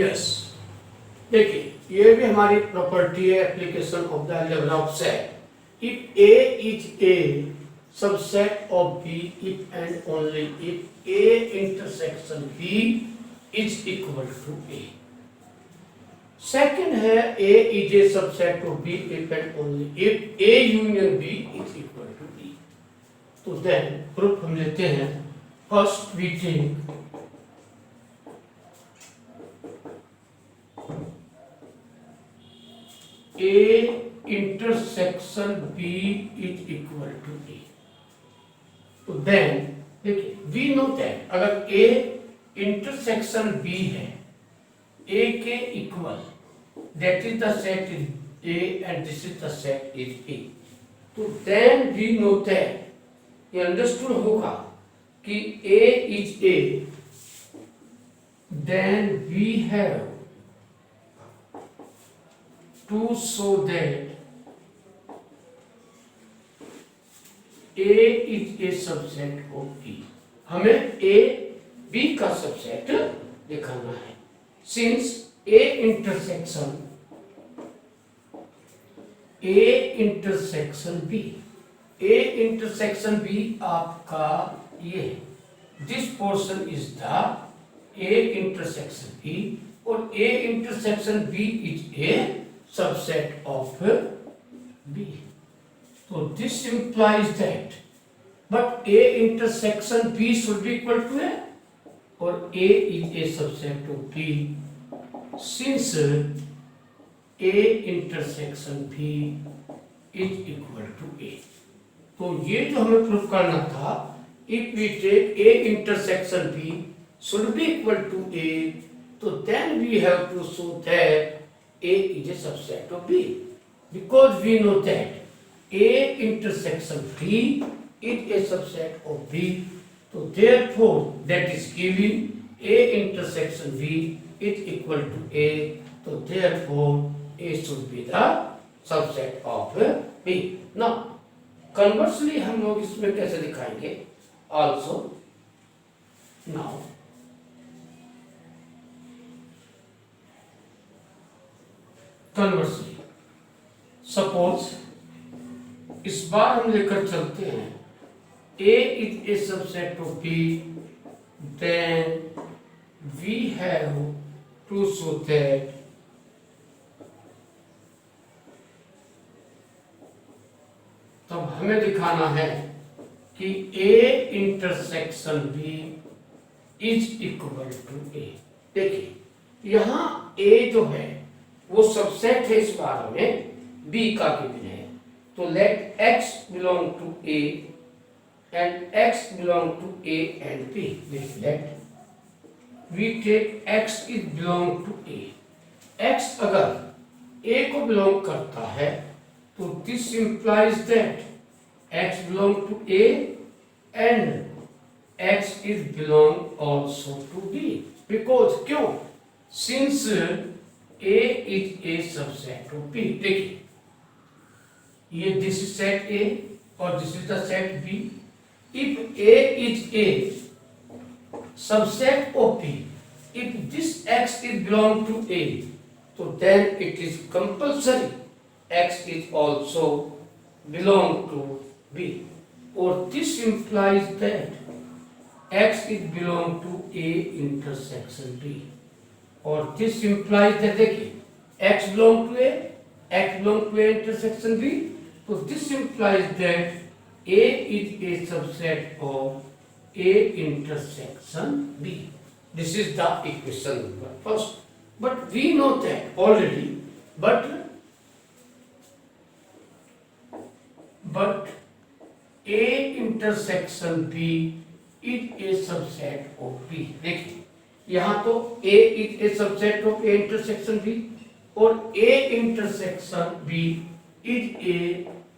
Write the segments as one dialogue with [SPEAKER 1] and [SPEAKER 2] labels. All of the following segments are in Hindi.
[SPEAKER 1] यस, देखिए ये भी हमारी प्रॉपर्टी है, एप्लीकेशन ऑफ द लेवलॉक set. If A is a subset of B if and only if A intersection B is equal to A. Second है A is a subset of B if and only if A union B is equal to B. तो देन प्रूफ हम लेते हैं। First we take A intersection B is equal to A. तो देन देखिए वी नो दैट अगर ए इंटरसेक्शन बी है ए के equal, that is the set is A and this is the set is A. तो देन वी नो दैट ये अंडरस्टूड होगा कि A is A, then we have to show that A is a subset of B। हमें A B का सबसेट दिखाना है। Since A intersection B आपका ये this portion is the A intersection B और A intersection B is a subset of B। So this implies that, but A intersection B should be equal to A, or A is a subset of B, since A intersection B is equal to A। तो ये जो हमें प्रूफ करना था, if we take A intersection B should be equal to A, तो then we have to show that A is a subset of B, because we know that A intersection B is a subset of B, so therefore that is giving A intersection B is equal to A, so therefore A should be the subset of B। Now conversely हम लोग इसमें कैसे दिखाएंगे? Also now conversely suppose इस बार हम लेकर चलते हैं A is a subset of B, then we have to show that तब हमें दिखाना है कि A intersection B is equal to A। देखिए यहाँ A जो है वो सबसेट है इस बार में B का गिवन है, तो let X belong to A and X belong to A and B। let we take X is belong to A। X अगर A को belong करता है तो this implies that X belong to A and X is belong also to B, because क्यों? Since A is a subset of B। देखिए ये दिस इज सेट A और this is the set B। If A is A subset of B, if this X is belong to A, तो then it is compulsory X is also belong to B, और this implies that X is belong to A intersection B, और दिस इंप्लाइज दैट देखिए X belong to A, X belong to A intersection B, so this implies that A is a subset of A intersection B। This is the equation number first, but we know that already, but A intersection B is a subset of B। देखिए यहाँ तो A is a subset of A intersection B और A intersection B is a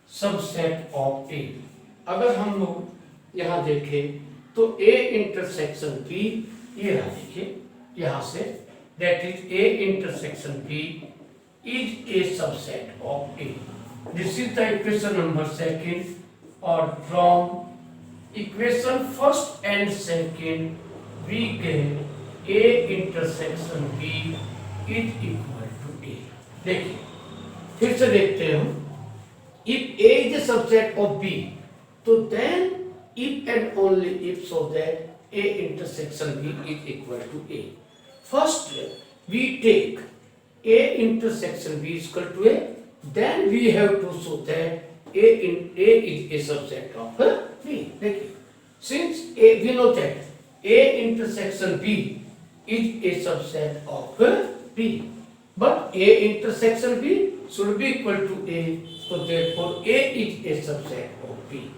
[SPEAKER 1] subset of A। अगर हम लोग यहाँ देखें तो A इंटरसेक्शन B ये रहा, देखिए यहाँ से that is A intersection B is a subset of A। This is the equation number second, और from equation first and second we get A intersection B is equal to A. देखिए फिर से देखते हैं हम, if A is a subset of B, तो then if and only if so that A intersection B is equal to A. First we take A intersection B is equal to A, then we have to show that A is a subset of B. देखिए, since A, we know that A intersection B is a subset of B, but A intersection B should be equal to A, so therefore A is a subset of B.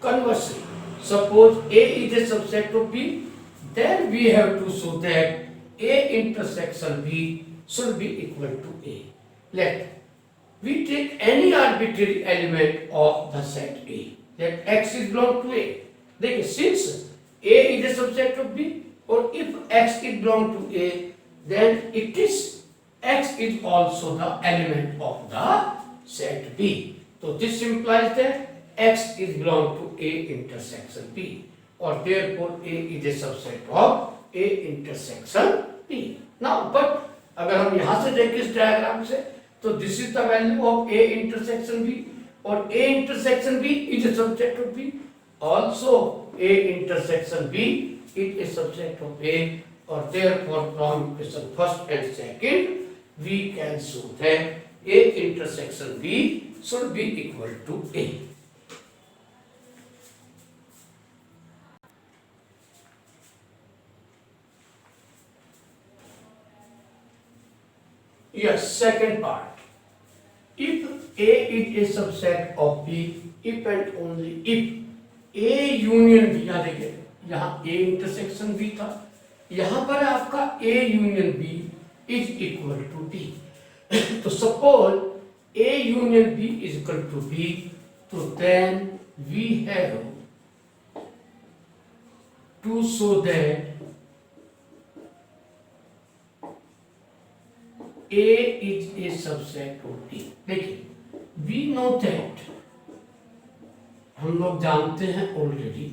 [SPEAKER 1] Conversely, suppose A is a subset of B, then we have to show that A intersection B should be equal to A. Let we take any arbitrary element of the set A, that X is belong to A. देखिए, since A is a subset of B, or if X is belong to A, then it is X is also the element of the set B. So this implies that X is belong to A intersection B, or therefore A is a subset of A intersection B. Now, but अगर हम यहाँ से देखें इस डायग्राम से, तो this is the value of A intersection B, और A intersection B is a subset of B. Also, A intersection B is a subset of A, or therefore from equation first and second we can show that A intersection B should be equal to A. Yes, second part. If A is a subset of B, if and only if A union B, यहाँ देखिए, यहाँ A intersection B था, यहाँ पर आपका A union B is equal to B. तो suppose A union B is equal to B, तो then we have to show that A is a subset of B. देखिए, we know that, हम लोग जानते हैं ऑलरेडी,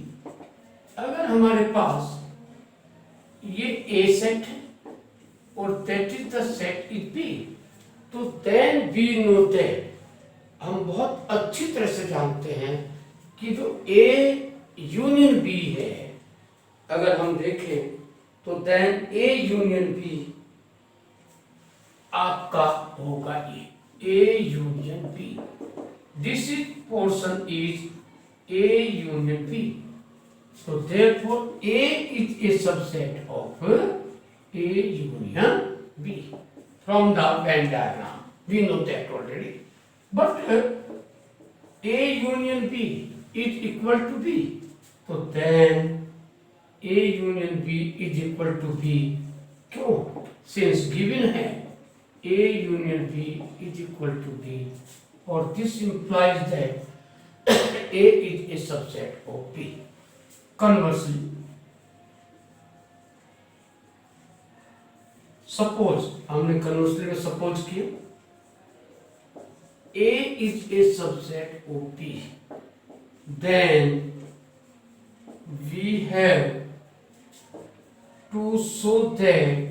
[SPEAKER 1] अगर हमारे पास ये A सेट है और that is the set is B, तो then we know that, हम बहुत अच्छी तरह से जानते हैं कि जो A यूनियन B है, अगर हम देखें तो then A यूनियन B आपका होगा A union B. This is portion is A union B. So therefore A is a subset of A union B. From the Venn diagram, we know that already. But A union B is equal to B. So then A union B is equal to B. क्यों? Since given है A union B is equal to B, or this implies that A is a subset of B. Conversely, suppose, हमने conversely में suppose किया A is a subset of B, then we have to show that,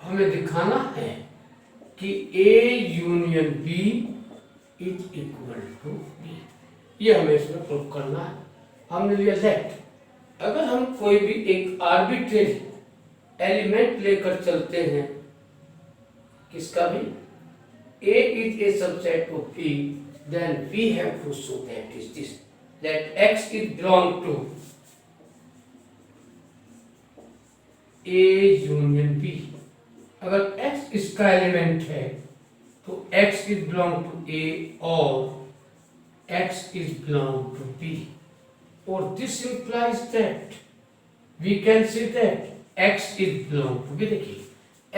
[SPEAKER 1] हमें दिखाना है कि A union B is equal to B. ये हमें इसमें प्रूव करना है. हमने लिया लेट, अगर हम कोई भी एक आर्बिट्रेरी एलिमेंट लेकर चलते हैं, किसका भी, A is a subset of B, then we have to show that is this, that X is belong to A union B. अगर X इसका एलिमेंट है तो X is belong to A और X is belong to B, or this implies that we can say that X is belong to B. देखिए,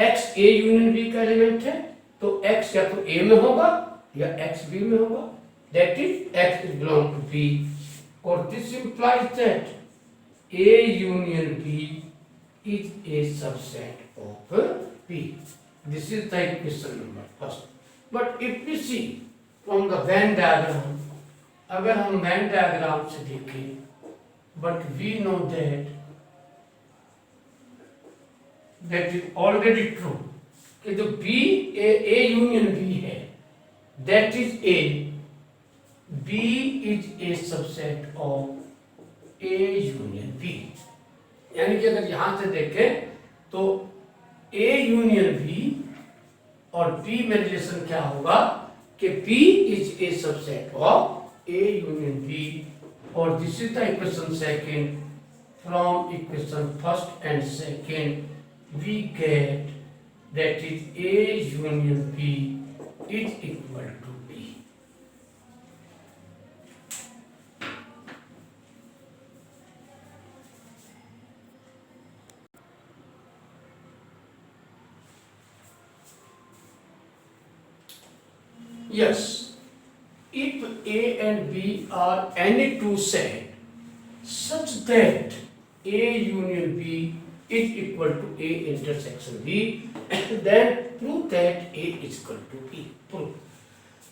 [SPEAKER 1] X A यूनियन B का एलिमेंट है तो X या तो A में होगा या X B में होगा, that is X is belong to B, or this implies that A union B is a subset of B. This is the equation number first. But if we see from the Venn diagram, अगर हम Venn diagram से देखें, but we know that that is already true कि जो बी ए यूनियन बी है, that is A, B is a subset of A union B. यानी कि अगर यहां से देखें तो ए यूनियन बी और बी में रिलेशन क्या होगा कि B is a subset of A union B, और this is the equation second. From equation first and second we get that is A union B is equal to B. Yes, if A and B are any two set such that A union B is equal to A intersection B, then prove that A is equal to B.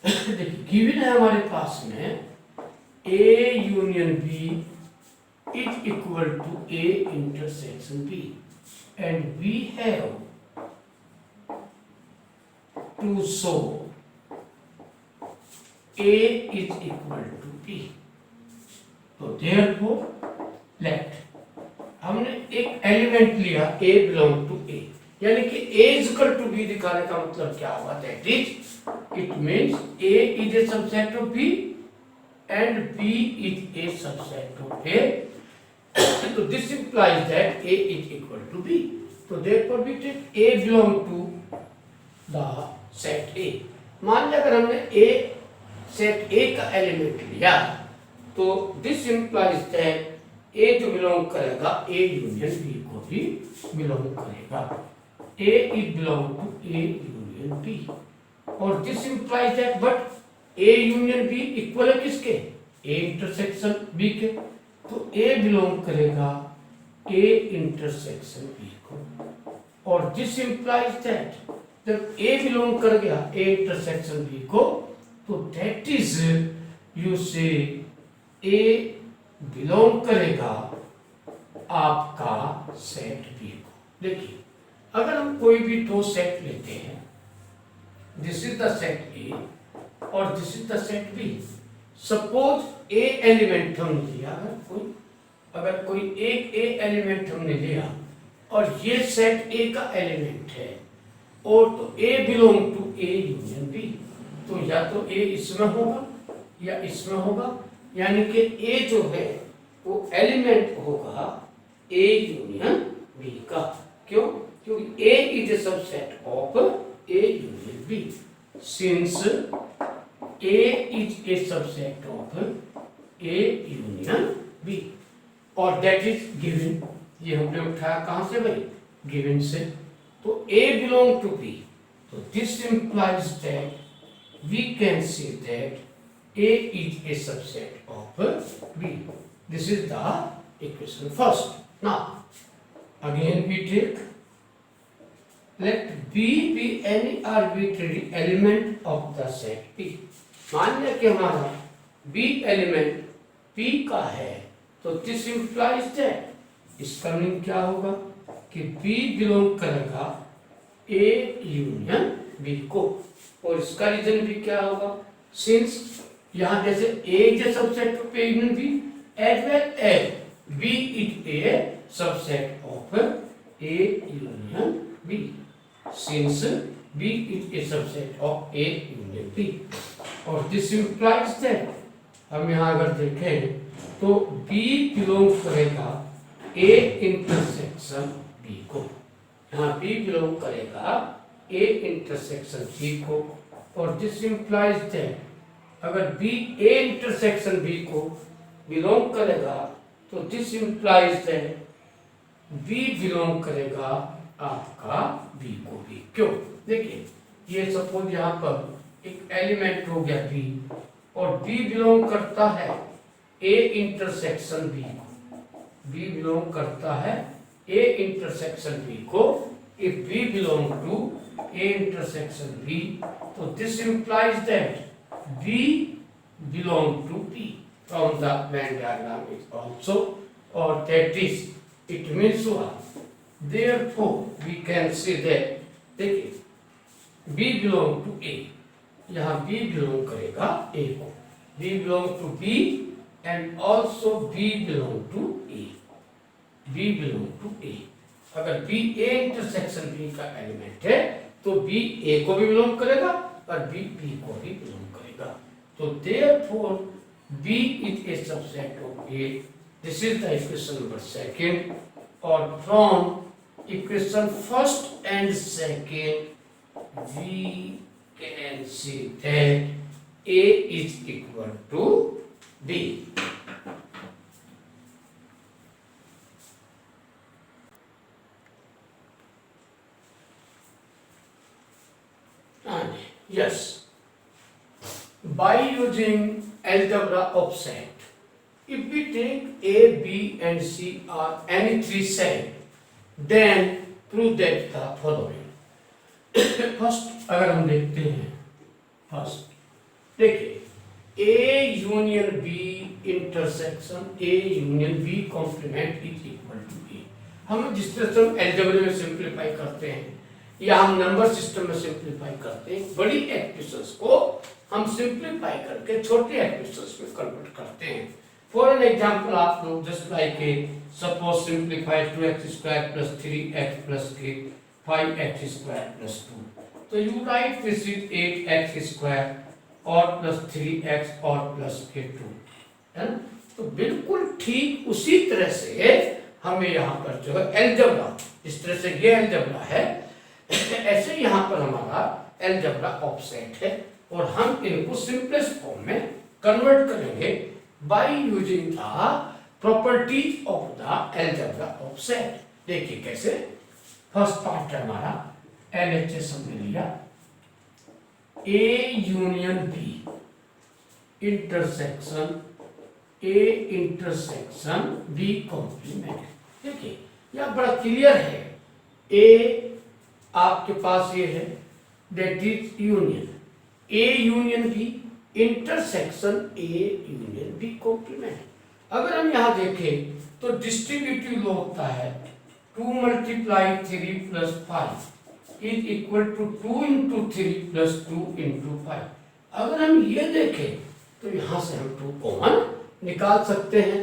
[SPEAKER 1] देखिए गिवन है हमारे पास में A union B is equal to A intersection B, and we have to show A is equal to B. तो therefore let हमने एक एलिमेंट लिया A बिलोंग टू A, यानी कि A is equal to B दिखाने का मतलब क्या हुआ, that is it means A is a subset of B and B is a subset of A, तो this implies that A is equal to B। तो therefore we take A belong to the set A। मान लिया अगर हमने A सेट A का एलिमेंट लिया तो दिस इंप्लाइज दैट A जो बिलोंग करेगा A यूनियन B को भी बिलोंग करेगा। A is belong to A union B, और this implies that but A union B equal है किसके, A इंटरसेक्शन B के, तो A बिलोंग करेगा A इंटरसेक्शन B को, और दिस इंप्लाइज दैट जब A बिलोंग कर गया A इंटरसेक्शन B को, तो that is you say A belong करेगा आपका सेट बी को। देखिए अगर हम कोई भी दो सेट लेते हैं, this is the set A और this is the set B, suppose A element हमने लिया, अगर कोई एक ए एलिमेंट हमने लिया और ये सेट ए का एलिमेंट है, और तो A belong to A union B, तो या तो ए इसमें होगा या इसमें होगा, यानी कि A जो है वो एलिमेंट होगा A यूनियन B का। क्यों? क्योंकि A is a subset of A union B, since A is a subset of A union B, और दैट इज गिवन। ये हमने उठाया कहां से भाई, गिवन से। तो A बिलोंग टू B, तो this implies that we can say that A is a subset of B. This is the equation first. Now, again we take, let B be any arbitrary element of the set P. मान लिया कि हमारा B एलिमेंट P का है, तो this implies that इसका मीनिंग क्या होगा कि B बिलोंग करेगा A यूनियन B को, और इसका रीजन भी क्या होगा, सिंस यहां जैसे A is a subset of A union B as well as B is a subset of A union B, since B is a subset of A union B, और दिस इंप्लाइज दैट हम यहां अगर देखें तो B बिलोंग करेगा A इंटरसेक्शन B को, यहां B बिलोंग करेगा A इंटरसेक्शन B को, और दिस इंप्लाइज दैट अगर B A इंटरसेक्शन B को बिलोंग करेगा तो this implies that B belong करेगा आपका B को भी। क्यों? देखिए ये सपोज यहाँ पर एक एलिमेंट हो गया B, और B बिलोंग करता है A इंटरसेक्शन B को, B बिलोंग करता है A इंटरसेक्शन B को। If B belong to A intersection B, तो this implies that B belong to P from the Venn diagram is also, or that is, it means what? therefore we can say that, देखिए B belong to A, यहाँ B belong करेगा A को, B belong to B and also B belong to A, B belong to A। अगर B A इंटरसेक्शन B का एलिमेंट है तो B A को भी बिलोंग करेगा और B B को भी बिलोंग करेगा। तो therefore B is a subset of A। This is the equation number second, or from equation first and second we can see that A is equal to B। And yes, by using algebra of set, if we take A, B and C are any three set, then prove that the following। First अगर हम देखते हैं, फर्स्ट देखिए A union B intersection A union B complement is equal to A। हम जिस तरह से हम अलजेब्रा में सिंप्लीफाई करते हैं या हम नंबर सिस्टम में सिंप्लीफाई करते हैं, बड़ी एक्सप्रेशंस को हम सिंप्लीफाई करके छोटे एक्सप्रेशंस में कन्वर्ट करते हैं। फॉर एन एग्जांपल आप लोग just like A suppose simplify 2x square plus 3x plus 5x square plus 2, तो you right this is 8x square और प्लस 3x और प्लस 2, है ना। तो बिल्कुल ठीक उसी तरह से हमें यहाँ पर जो है अलजेब्रा, इस तरह से ये अलजेब्रा है, ऐसे यहाँ पर हमारा अलजेब्रा ऑफ सेट है और हम इनको सिंपलेस्ट फॉर्म में कन्वर्ट करेंगे bye using the properties of the algebra of set. देखिए कैसे। फर्स्ट पार्ट है हमारा LHS हमने लिया, A union B intersection A intersection B complement. देखिए यह बड़ा क्लियर है, A आपके पास ये है that is union A union B intersection A union B complement. अगर हम यहाँ देखें तो डिस्ट्रीब्यूटिव लॉ होता है 2 multiply 3 plus 5 is equal to 2 into 3 plus 2 into 5। अगर हम ये देखें तो यहाँ से हम 2 कॉमन निकाल सकते हैं।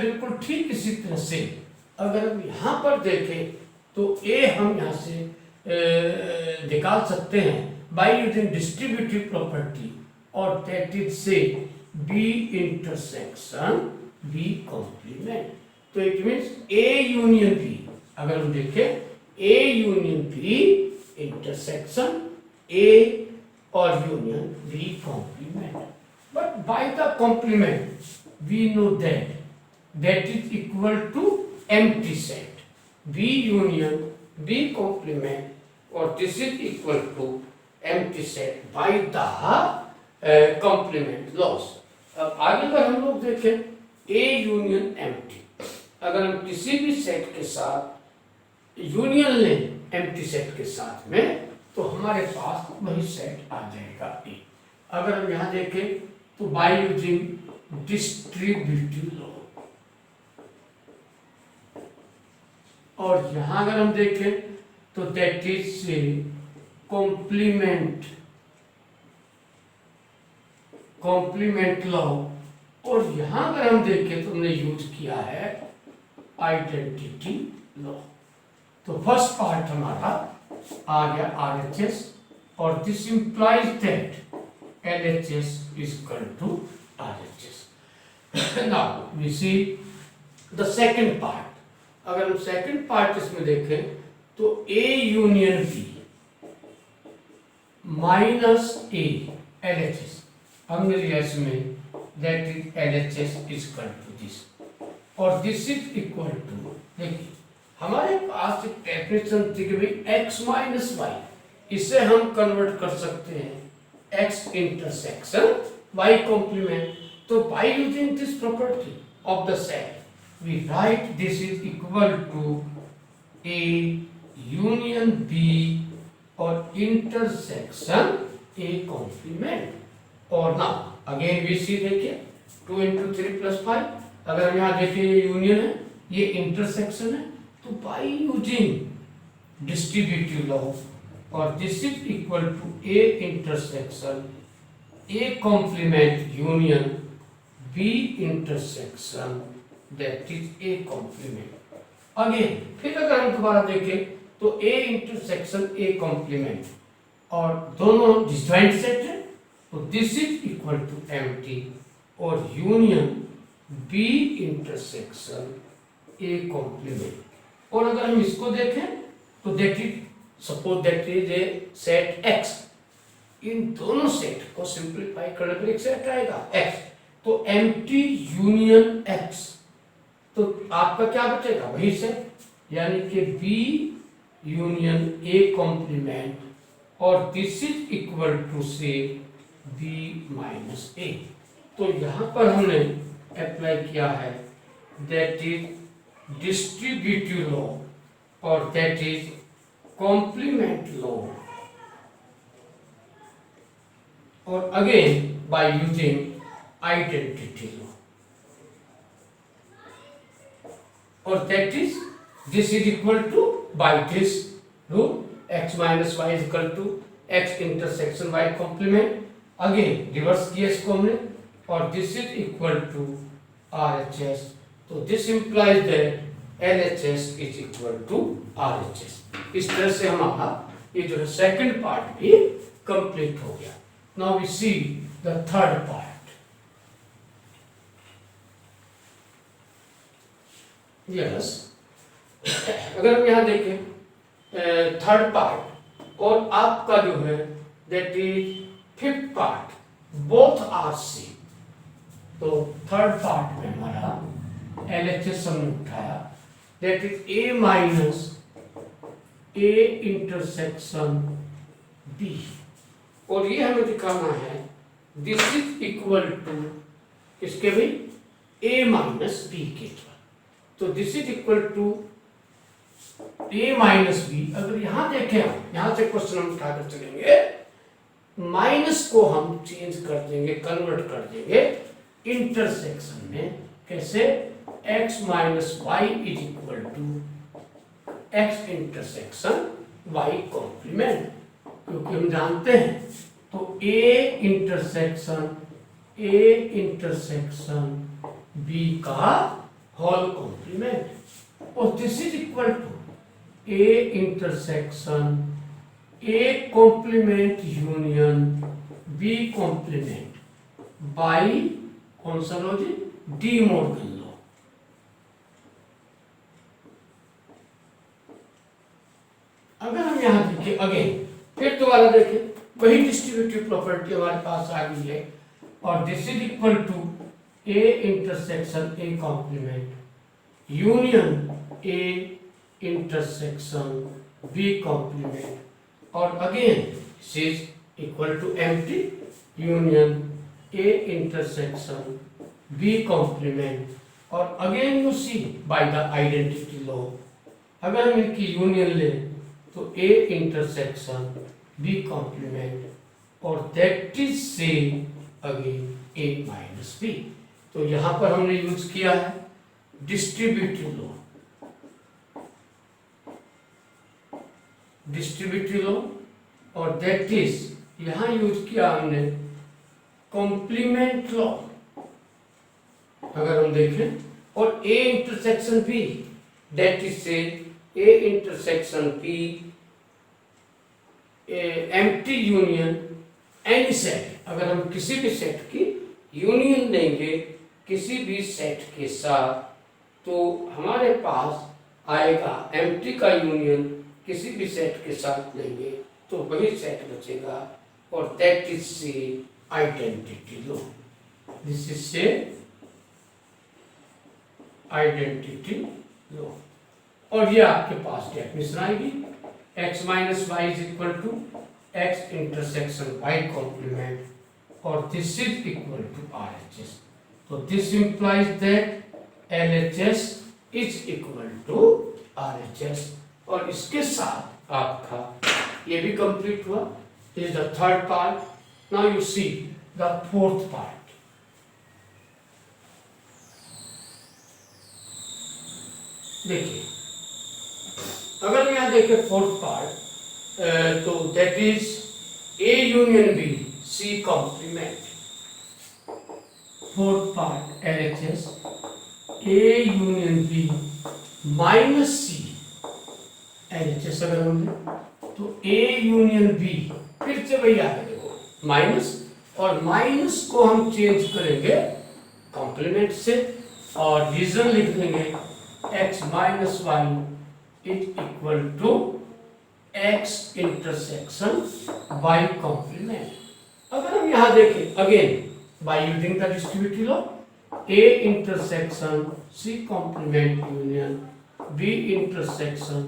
[SPEAKER 1] बिल्कुल ठीक इसी तरह से अगर हम यहाँ पर देखें तो A हम यहाँ से निकाल सकते हैं बाय यूजिंग डिस्ट्रीब्यूटिव प्रॉपर्टी, और दैट इज से B इंटरसेक्शन B कॉम्प्लीमेंट। तो it means A union B, अगर हम देखें A union B intersection A और union B complement. But by the complement we know that is equal to empty set B union B complement, और this is equal to empty set by the complement laws। अब आगे अगर हम लोग देखें A यूनियन empty, अगर हम किसी भी सेट के साथ यूनियन लें empty सेट के साथ में तो हमारे पास वही सेट आ जाएगा A। अगर हम यहाँ देखें तो by using distributive law, और यहां अगर हम देखें तो दैट इज कॉम्प्लीमेंट लॉ, और यहां अगर हम देखें तो हमने यूज किया है आइडेंटिटी लॉ। तो फर्स्ट पार्ट हमारा आ गया RHS, और this implies that LHS is equal to RHS। Now we see the second part. अगर हम सेकंड पार्ट इसमें देखें तो A union B minus A LHS हमने लिया इसमें, that is LHS is equal to this, और दिस इज इक्वल टू, देखिए हमारे पास एक एक्सप्रेशन थी कि भाई x माइनस वाई, इसे हम कन्वर्ट कर सकते हैं x इंटरसेक्शन y कॉम्प्लीमेंट। तो by using this property of the set we write this is equal to A union B or intersection A complement। और now again we see, देखिए 2 into 3 plus 5, अगर हम यहाँ देखिए ये यूनियन है, ये इंटरसेक्शन है, तो बाय यूजिंग डिस्ट्रीब्यूटिव लॉ और this is equal to A intersection A complement union B intersection that is A complement. Again फिर अगर हम दोबारा देखें तो ए इंटरसेक्शन ए कॉम्प्लीमेंट और दोनों डिस्जॉइंट सेट है, तो this is equal to empty और union B intersection A complement. और अगर हम इसको देखें तो that is suppose that is a set x, इन दोनों सेट को सिंप्लीफाई करने पर एक सेट आएगा एक्स, तो एम्प्टी यूनियन एक्स, तो आपका क्या बचेगा वही सेट, यानी कि बी यूनियन ए कॉम्प्लीमेंट और दिस इज इक्वल टू से बी माइनस ए। तो यहां पर हमने अप्लाई किया है दैट इज डिस्ट्रीब्यूटिव लॉ और दैट इज कॉम्प्लीमेंट लॉ और again by using identity law और that is this is equal to by this rule x minus y is equal to x intersection y complement, again reverse किया इसको हमने और this is equal to RHS, तो this implies that LHS is equal to RHS। इस तरह से हमारा ये जो है सेकंड पार्ट भी कंप्लीट हो गया। Now we see the third part. Yes, अगर हम यहां देखें थर्ड पार्ट और आपका जो है that is fifth part, both are same. तो थर्ड पार्ट में हमारा LHS हमने उठाया that is A minus A intersection B और ये हमें दिखाना है दिस इज इक्वल टू इसके भी ए माइनस बी के, तो this is equal to A minus B. अगर यहां देखें हम यहां से क्वेश्चन हम उठाकर चलेंगे, माइनस को हम चेंज कर देंगे, कन्वर्ट कर देंगे इंटरसेक्शन में, कैसे x minus y is equal to x intersection y complement, क्योंकि हम जानते हैं तो a इंटरसेक्शन b का होल कॉम्प्लीमेंट और this is equal to a intersection a complement union b complement by कौन सा लॉ जी, डी मॉर्गन लॉ। अगर हम यहां देखें अगेन फिर दोबारा देखें वही डिस्ट्रीब्यूटिव प्रॉपर्टी हमारे पास आ गई है और this is equal to a intersection a complement union a intersection b complement और again this is equal to empty union a intersection b complement और again you see by the identity law, अगर हम इनकी यूनियन लें तो a इंटरसेक्शन b कॉम्प्लीमेंट और दैट इज से अगेन a माइनस b। तो यहां पर हमने यूज किया है डिस्ट्रीब्यूटिव लॉ, और दैट इज यहां यूज किया हमने कॉम्प्लीमेंट लॉ। अगर हम देखें और a intersection b that is से a intersection b empty union any set, अगर हम किसी भी सेट की यूनियन लेंगे किसी भी सेट के साथ तो हमारे पास आएगा एम्प्टी का यूनियन किसी भी सेट के साथ लेंगे तो वही सेट बचेगा और दैट इज से आइडेंटिटी लॉ। दिस इज से आइडेंटिटी लॉ और ये आपके पास डेफिनेशन आएगी x minus y is equal to x intersection y complement और this is equal to RHS। तो this implies that LHS is equal to RHS और इसके साथ आपका ये भी कंप्लीट हुआ। This is the third part. Now you see the fourth part. देखिए अगर हम यहाँ देखें फोर्थ पार्ट, तो that is A union B C complement. Fourth part LHS A union B minus C LHS अगर हम तो A union B फिर से वही आगे देखो माइनस, और माइनस को हम चेंज करेंगे कॉम्प्लीमेंट से और रीजन लिख देंगे x minus y is equal to x intersection y complement. अगर हम यहां देखें again by using the distributive law a intersection c complement union b intersection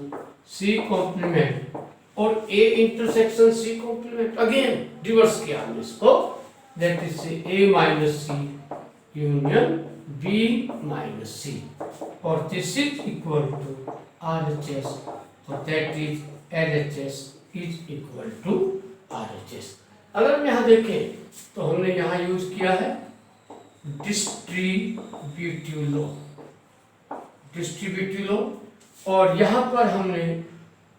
[SPEAKER 1] c complement और a intersection c complement, again reverse किया हमने इसको, that is a minus c union b minus c और this is equal to RHS, so that is LHS is equal to RHS। अगर हम यहाँ देखें तो हमने यहाँ यूज किया है डिस्ट्रीब्यूटिव लॉ, डिस्ट्रीब्यूटिव लॉ, और यहाँ पर हमने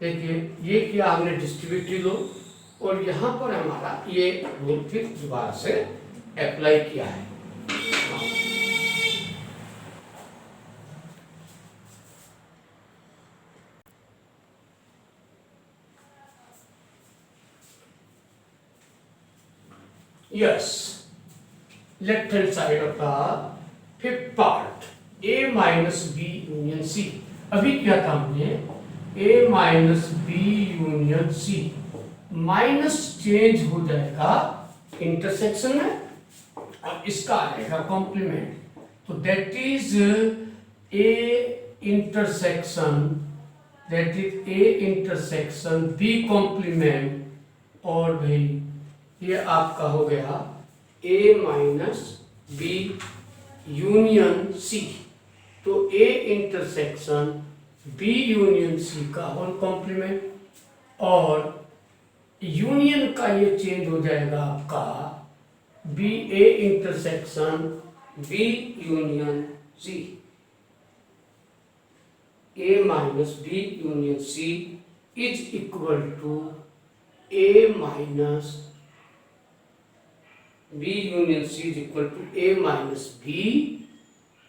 [SPEAKER 1] देखिए ये किया हमने डिस्ट्रीब्यूटिव लॉ और यहाँ पर हमारा ये रूल फिर दोबारा से अप्लाई किया है। Yes, left hand side of the fifth part A minus B union C। अभी क्या था हमने A minus B union C, minus change हो जाएगा इंटरसेक्शन में और इसका आएगा कॉम्प्लीमेंट, तो that is A intersection, that is A intersection B complement और भाई ये आपका हो गया A minus B union C, तो A intersection B union C का होल कॉम्प्लीमेंट और यूनियन का ये चेंज हो जाएगा आपका B A intersection B union C, A minus B union C is equal to A minus B union C is equal to A minus B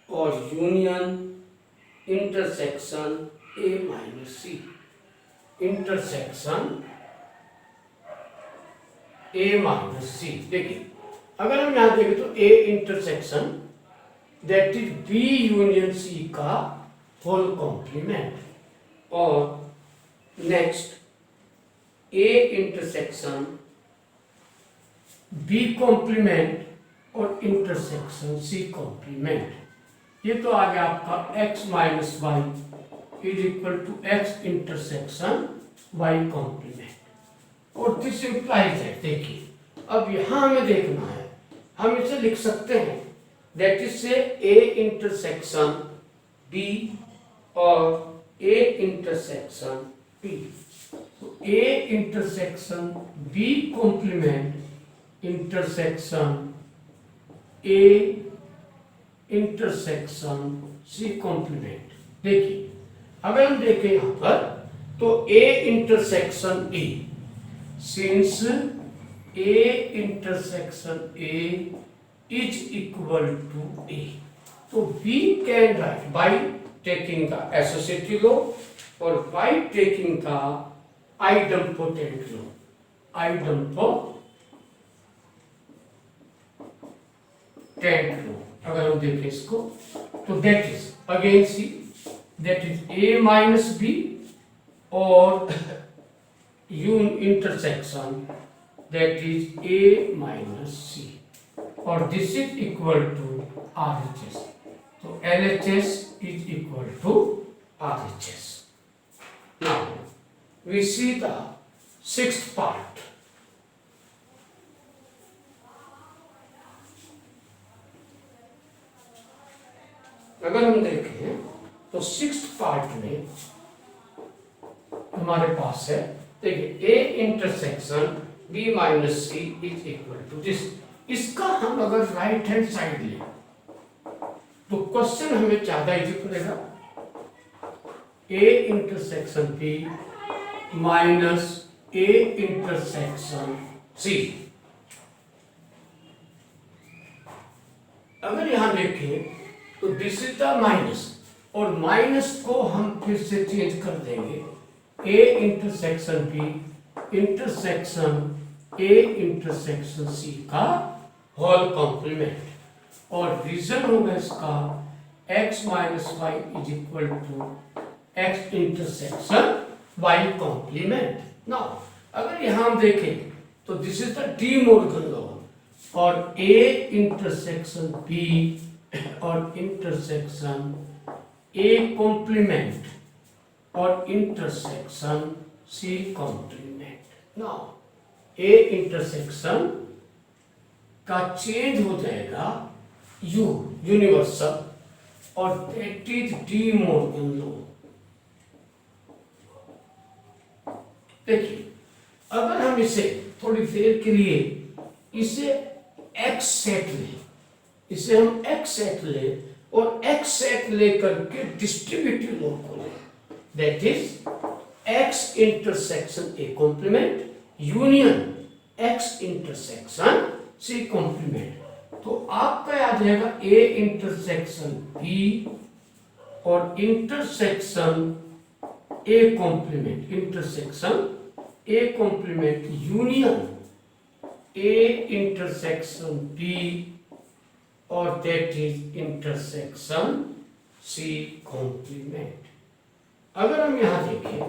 [SPEAKER 1] और union intersection A minus C, intersection A minus C। देखिए अगर हम यहां देखें तो A intersection that is B union C का होल कॉम्प्लीमेंट और next A intersection B complement और इंटरसेक्शन C कॉम्प्लीमेंट। ये तो आ गया आपका x minus y is equal to x intersection y complement और दिस इंप्लाइज है। देखिए अब यहां हमें देखना है, हम इसे लिख सकते हैं दैट इज से A इंटरसेक्शन B और A इंटरसेक्शन B, तो A intersection B complement intersection A intersection C complement. देखिए अगर हम देखें यहां पर तो A intersection A, since A intersection A is equal to A, तो we can write by taking the associative law or by taking the idempotent law, idempotent law। अगर हम देखें इसको तो that is again C, that is A minus B और यून intersection that is A minus C और this is equal to RHS, तो LHS is equal to RHS। Now we see the sixth part. अगर हम देखें तो सिक्स्थ पार्ट में हमारे पास है, देखिए A intersection B minus C is equal to this. इसका हम अगर राइट हैंड साइड लें तो क्वेश्चन हमें ज्यादा इजी पड़ेगा। A intersection B minus A intersection C. अगर यहां देखें तो दिस इज द माइनस, और माइनस को हम फिर से चेंज कर देंगे, A intersection B intersection A intersection C का होल कॉम्प्लीमेंट, और रीजन होगा इसका x minus y is equal to x intersection y complement. Now अगर यहां हम देखें तो this is the De Morgan law, और a इंटरसेक्शन b और इंटरसेक्शन a कॉम्प्लीमेंट और intersection c complement. Now a intersection का चेंज हो जाएगा u यूनिवर्सल, और that is De Morgan law. देखिए अगर हम इसे थोड़ी देर के लिए इसे x सेट ले, इसे हम x सेट ले और x सेट लेकर के डिस्ट्रीब्यूटिव लॉ को ले, that is x intersection A complement union x intersection C complement. तो आपका याद रहेगा ए इंटरसेक्शन बी और intersection A complement, intersection A complement union A intersection B और that is intersection C complement. अगर हम यहां देखें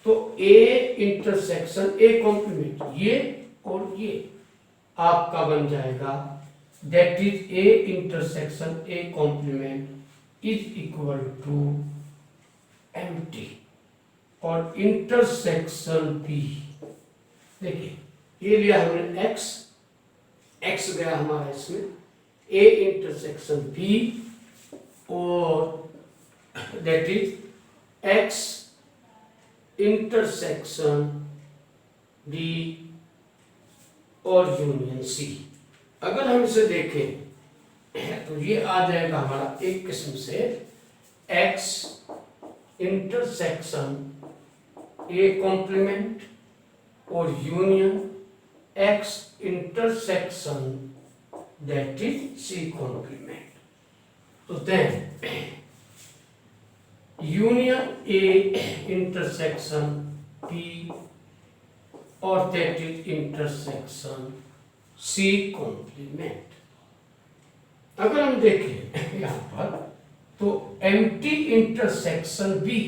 [SPEAKER 1] तो ए इंटरसेक्शन ए कॉम्प्लीमेंट ये और ये आपका बन जाएगा, that is A intersection A complement is equal to empty, और इंटरसेक्शन बी देखिए ये लिया हमने x, x गया हमारा इसमें a इंटरसेक्शन b और that is x intersection b और यूनियन c। अगर हम इसे देखें तो ये आ जाएगा हमारा एक किस्म से x इंटरसेक्शन ए कॉम्प्लीमेंट और union x intersection that is C complement. तो then union A intersection b और that is intersection C complement. अगर हम देखें यहां पर तो एम्प्टी इंटरसेक्शन बी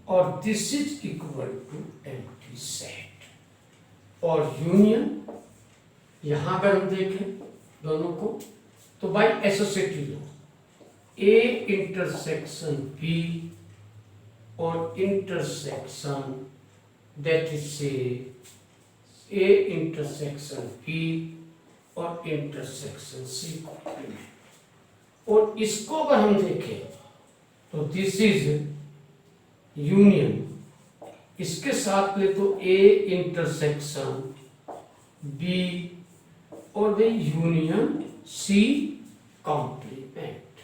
[SPEAKER 1] और this is equal to empty set, और यूनियन यहां अगर हम देखें दोनों को तो by associative law A intersection B और इंटरसेक्शन दैट इज से ए इंटरसेक्शन बी और इंटरसेक्शन सी कॉम्प्लीमेंट। और इसको अगर हम देखें तो दिस इज यूनियन, इसके साथ ले तो ए इंटरसेक्शन बी और वे यूनियन सी कॉम्प्लीमेंट।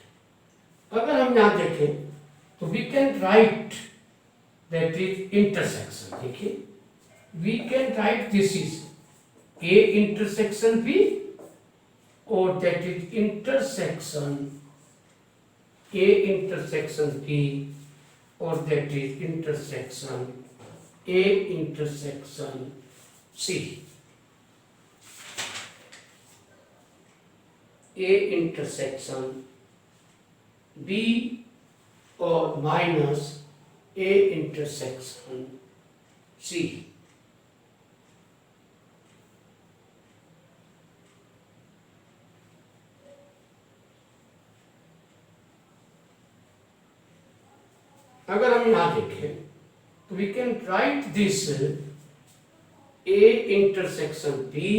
[SPEAKER 1] अगर हम यहां देखें तो we can write that is intersection, देखिए we can write this is A intersection B और that is intersection A intersection B और that is intersection A intersection C. A intersection B और माइनस ए इंटरसेक्शन सी। अगर हम यहां देखें तो we can write this A intersection B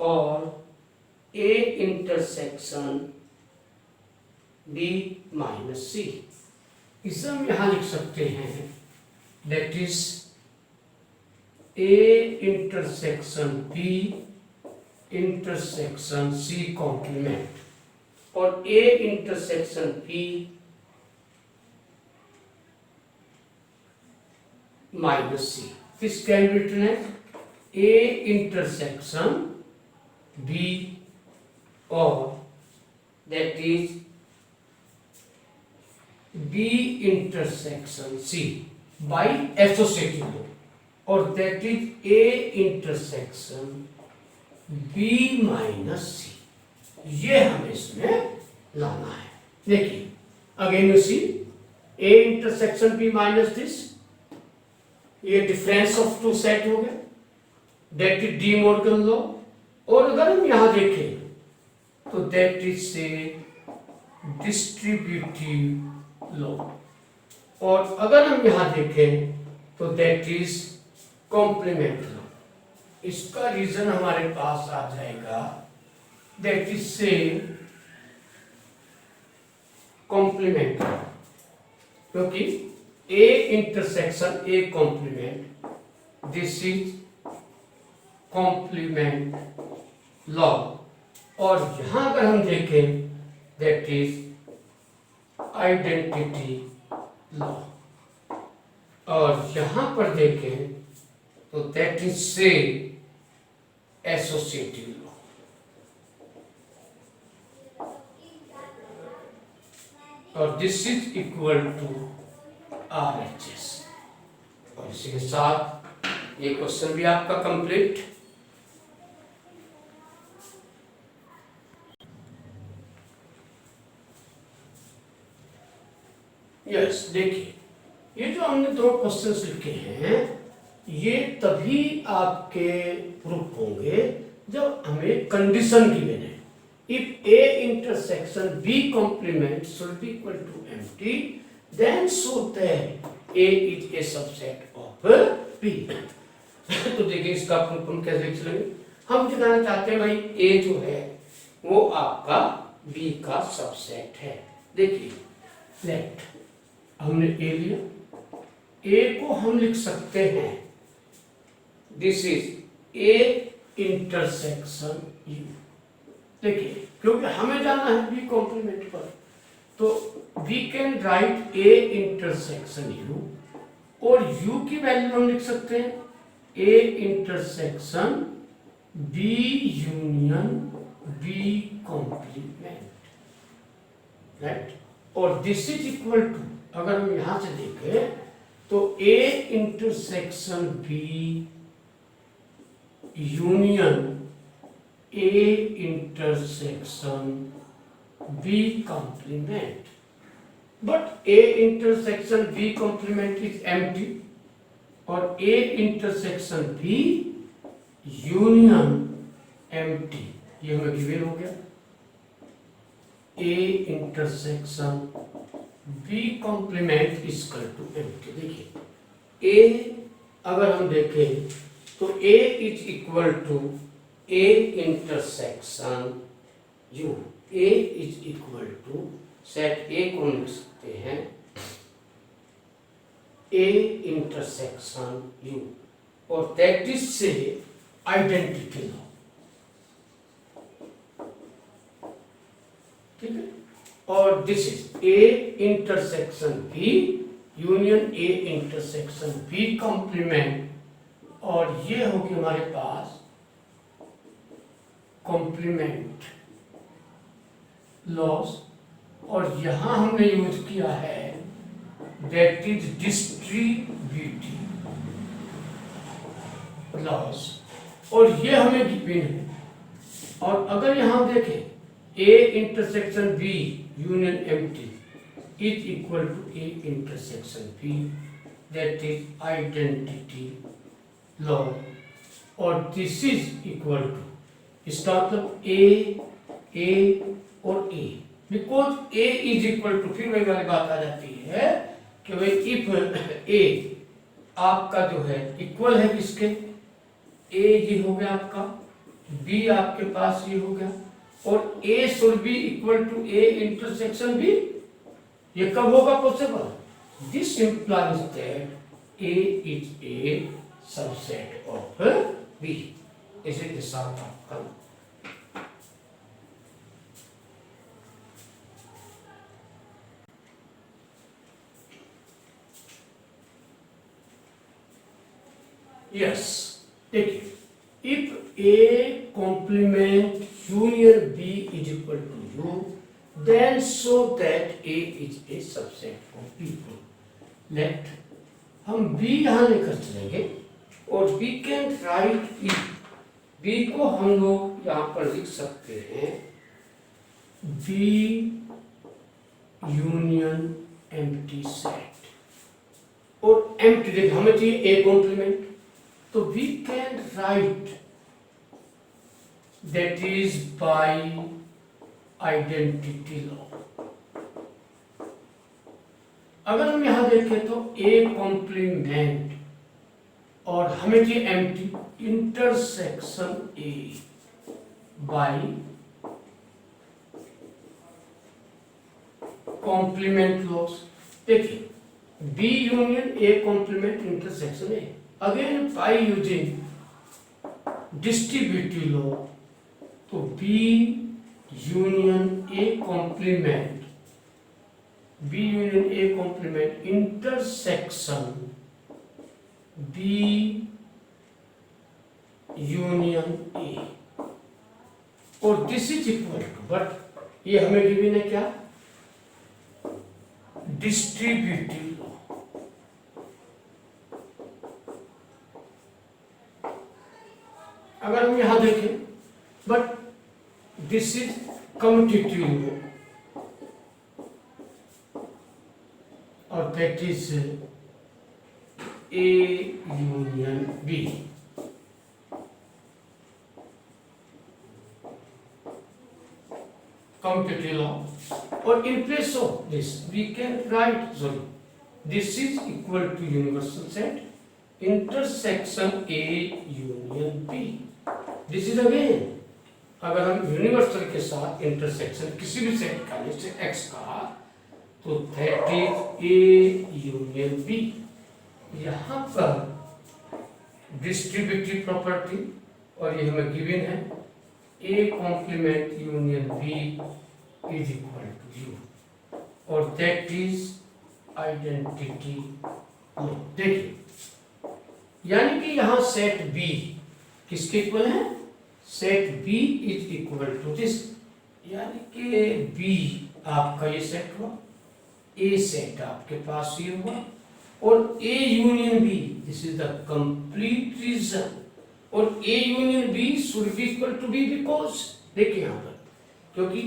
[SPEAKER 1] और A intersection B minus C. इसे हम यहां लिख सकते हैं that is A intersection B intersection C complement और A intersection B minus C. This can be written as A intersection B, or that is B intersection C by associative law, or that is A intersection B minus C. ये हमें इसमें लाना है. देखिए again you see A intersection B minus this, ये डिफरेंस ऑफ टू सेट हो गया, that is De Morgan law. और अगर हम यहां देखें तो दैट इज से डिस्ट्रीब्यूटिव लॉ, और अगर हम यहां देखें तो दैट इज कॉम्प्लीमेंट लॉ. इसका रीजन हमारे पास आ जाएगा दैट इज से कॉम्प्लीमेंट, क्योंकि A intersection A complement, this is complement law. और यहां अगर हम देखें दैट इज आइडेंटिटी लॉ, और यहां पर देखें तो दैट इज से एसोसिएटिव लॉ. और this is equal to RHS. और इसी के साथ ये क्वेश्चन भी आपका कंप्लीट. यस, देखिए ये जो हमने दो क्वेश्चंस लिखे हैं ये तभी आपके प्रूफ होंगे जब हमें कंडीशन गिवन है. If A intersection B complement should be equal to empty, then show that A is a subset of B. तो देखिए इसका प्रूफ हम कैसे लिख लेंगे. हम दिखाना चाहते हैं भाई A जो है वो आपका B का सबसेट है. देखिए लेट हमने A लिया, A को हम लिख सकते हैं this is A intersection U. देखिए क्योंकि हमें जाना है बी कॉम्प्लीमेंट पर, तो we can write A intersection U, और यू की वैल्यू हम लिख सकते हैं A intersection B union B complement, right. और दिस इज इक्वल टू, अगर हम यहां से देखें तो A intersection B union A intersection B complement, but A intersection B complement is empty, और A intersection B union empty ये हमें गिवन हो गया. A intersection B complement is equal to empty. देखिए A अगर हम देखें तो A is equal to A intersection U. A is equal to, set A को लिख सकते हैं A intersection U, और दैट इज से आइडेंटिटी लॉ. ठीक है. और this is A intersection B union A intersection B complement, और ये होगी हमारे पास कॉम्प्लीमेंट लॉस. और यहां हमने यूज किया है दैट इज डिस्ट्रीब्यूटिव लॉस, और ये हमें गिवन है. और अगर यहां देखें A intersection B union empty is equal to A intersection B, that is identity law. और दिस इज इक्वल टू, इसका मतलब ए और A, because A is equal to, फिर वही वाली बात आ जाती है कि भाई इफ ए आपका जो है इक्वल है किसके, ए ये हो गया आपका, बी आपके पास ये हो गया, और A should be equal to A intersection B. ये कब होगा possible? This implies that A is a subset of B. इसे के साथ आपका यस, देखिए if A complement union B is equal to U then show that A is a subset of B. Let हम बी यहां लेकर चलेंगे और वी कैन राइट बी को हम लोग यहां पर लिख सकते हैं बी यूनियन एम्प्टी सेट। और एम्प्टी देखिए हमें चाहिए ए कॉम्प्लीमेंट, तो we can write that is by identity law. अगर हम यहां देखें तो ए कॉम्प्लीमेंट और हमें चाहिए empty intersection A by complement laws. देखिए B union A complement intersection A, again by using distributive law, तो B union A complement intersection B union A, और this is equal to, but ये हमें गिवन है क्या, डिस्ट्रीब्यूटिव लॉ। अगर हम यहां देखें, but this is commutative law और that is A union B. Commutative law, or in place of this we can write, this is equal to universal set intersection A union B. This is again, अगर हम यूनिवर्सल के साथ इंटरसेक्शन किसी भी सेट का जैसे x का, तो that is A union B। यहाँ पर डिस्ट्रीब्यूटिव प्रॉपर्टी और ये हमें गिवन है A complement union B is equal to U, और दैट इज आइडेंटिटी लॉ। देखिए यानी कि यहां सेट B किसके इक्वल है, set B is equal to this, यानी कि B आपका ये सेट हुआ, A सेट आपके पास ये हुआ, और A union B this is the complete reason, और A union B should be equal to B because, देखिए यहां पर क्योंकि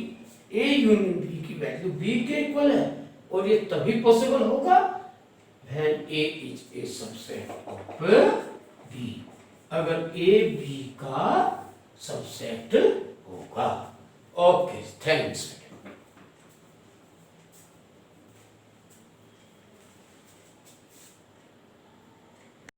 [SPEAKER 1] A यूनियन B की वैल्यू B के इक्वल है, और ये तभी पॉसिबल होगा when A is a subset of B, अगर A B का सबसेट होगा। Okay, thanks.